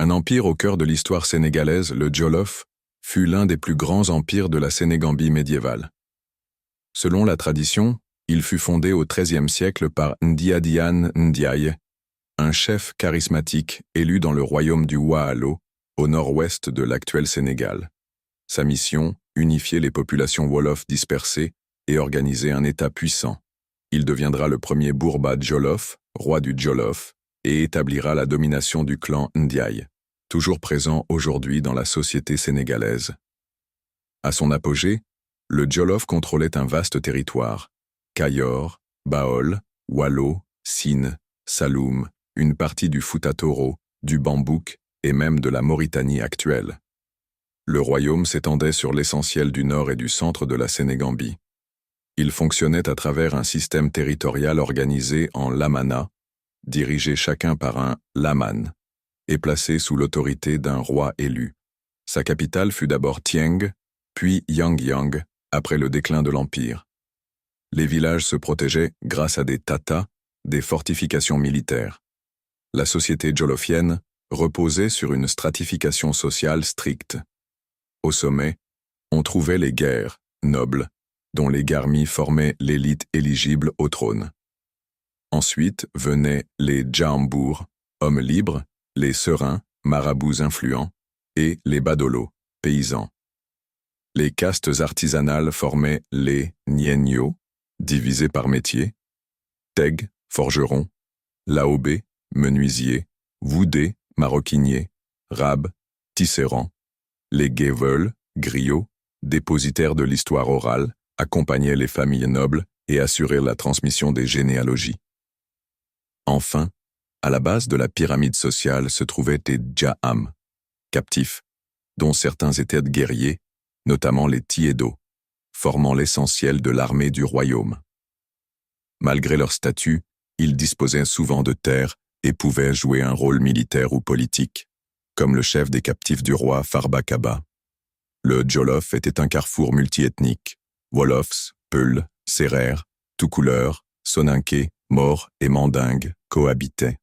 Un empire au cœur de l'histoire sénégalaise, le Jolof, fut l'un des plus grands empires de la Sénégambie médiévale. Selon la tradition, il fut fondé au XIIIe siècle par Ndiadiane Ndiaye, un chef charismatique élu dans le royaume du Waalo, au nord-ouest de l'actuel Sénégal. Sa mission, unifier les populations Wolof dispersées et organiser un État puissant. Il deviendra le premier Bourba Jolof, roi du Jolof, et établira la domination du clan Ndiaye, toujours présent aujourd'hui dans la société sénégalaise. À son apogée, le Jolof contrôlait un vaste territoire: Kayor, Baol, Waalo, Sine, Saloum, une partie du Fouta Toro, du Bambouk et même de la Mauritanie actuelle. Le royaume s'étendait sur l'essentiel du nord et du centre de la Sénégambie. Il fonctionnait à travers un système territorial organisé en lamana, dirigé chacun par un laman, et placé sous l'autorité d'un roi élu. Sa capitale fut d'abord Tieng, puis Yangyang, après le déclin de l'empire. Les villages se protégeaient grâce à des tatas, des fortifications militaires. La société jolofienne reposait sur une stratification sociale stricte. Au sommet, on trouvait les guerres, nobles, dont les garmis formaient l'élite éligible au trône. Ensuite venaient les djaambour, hommes libres, les serins, marabouts influents, et les badolos, paysans. Les castes artisanales formaient les nienyo, divisés par métier, teg, forgeron, laobé, menuisier, voudé, maroquinier, rab, tisserand. Les guéveuls, griots, dépositaires de l'histoire orale, accompagnaient les familles nobles et assuraient la transmission des généalogies. Enfin, à la base de la pyramide sociale se trouvaient des djaham, captifs, dont certains étaient guerriers, notamment les tiédos, formant l'essentiel de l'armée du royaume. Malgré leur statut, ils disposaient souvent de terres et pouvaient jouer un rôle militaire ou politique, comme le chef des captifs du roi Farba Kaba. Le Jolof était un carrefour multiethnique. Wolofs, Peuls, Sérères, tout couleurs, Soninké, Maures et Mandingues cohabitaient.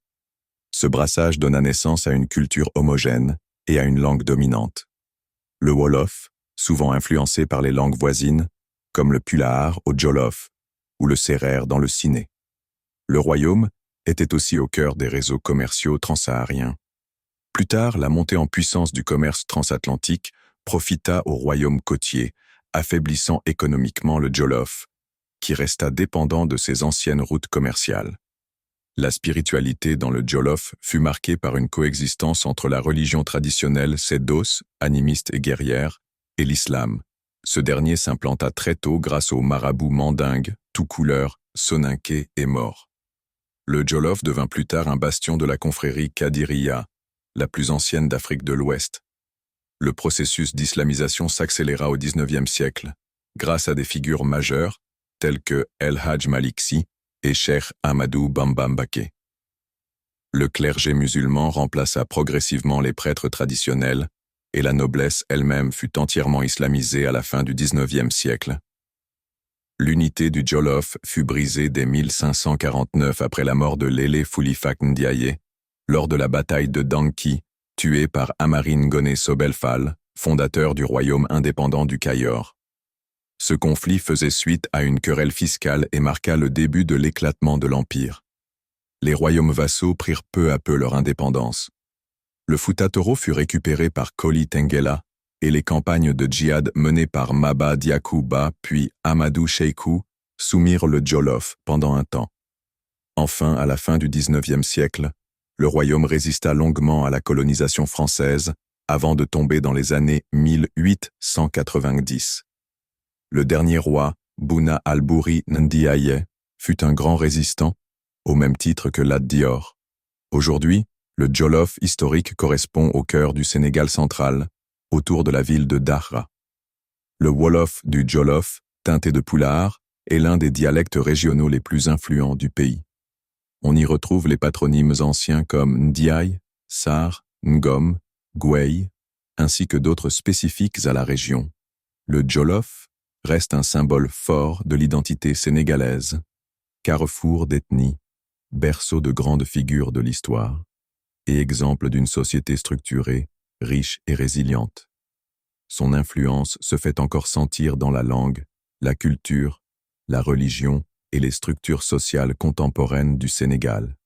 Ce brassage donna naissance à une culture homogène et à une langue dominante. Le Wolof, souvent influencé par les langues voisines, comme le Pulaar au Jolof ou le Sérère dans le Siné. Le royaume était aussi au cœur des réseaux commerciaux transsahariens. Plus tard, la montée en puissance du commerce transatlantique profita au royaume côtier, affaiblissant économiquement le Jolof, qui resta dépendant de ses anciennes routes commerciales. La spiritualité dans le Jolof fut marquée par une coexistence entre la religion traditionnelle sédos, animiste et guerrière, et l'islam. Ce dernier s'implanta très tôt grâce aux marabouts mandingues, tout couleurs, soninké et Maures. Le Jolof devint plus tard un bastion de la confrérie Kadiriya, la plus ancienne d'Afrique de l'Ouest. Le processus d'islamisation s'accéléra au XIXe siècle, grâce à des figures majeures, telles que El Hadj Malik Sy et Cheikh Ahmadou Bamba Mbaké. Le clergé musulman remplaça progressivement les prêtres traditionnels, et la noblesse elle-même fut entièrement islamisée à la fin du XIXe siècle. L'unité du Jolof fut brisée dès 1549 après la mort de Lélé Foulifak Ndiaye, lors de la bataille de Danki, tué par Amarine Ngoné Sobel-Fall, fondateur du royaume indépendant du Kayor. Ce conflit faisait suite à une querelle fiscale et marqua le début de l'éclatement de l'empire. Les royaumes vassaux prirent peu à peu leur indépendance. Le Fouta Toro fut récupéré par Koli Tengela et les campagnes de djihad menées par Maba Diakou Ba puis Amadou Cheikhou soumirent le Jolof pendant un temps. Enfin, à la fin du XIXe siècle, le royaume résista longuement à la colonisation française avant de tomber dans les années 1890. Le dernier roi, Bouna al-Bouri Ndiaye, fut un grand résistant, au même titre que Lat Dior. Aujourd'hui, le Jolof historique correspond au cœur du Sénégal central, autour de la ville de Dahra. Le Wolof du Jolof, teinté de Pulaar, est l'un des dialectes régionaux les plus influents du pays. On y retrouve les patronymes anciens comme Ndiaye, Sar, Ngom, Gwey, ainsi que d'autres spécifiques à la région. Le Jolof reste un symbole fort de l'identité sénégalaise, carrefour d'ethnies, berceau de grandes figures de l'histoire. et exemple d'une société structurée, riche et résiliente. Son influence se fait encore sentir dans la langue, la culture, la religion et les structures sociales contemporaines du Sénégal.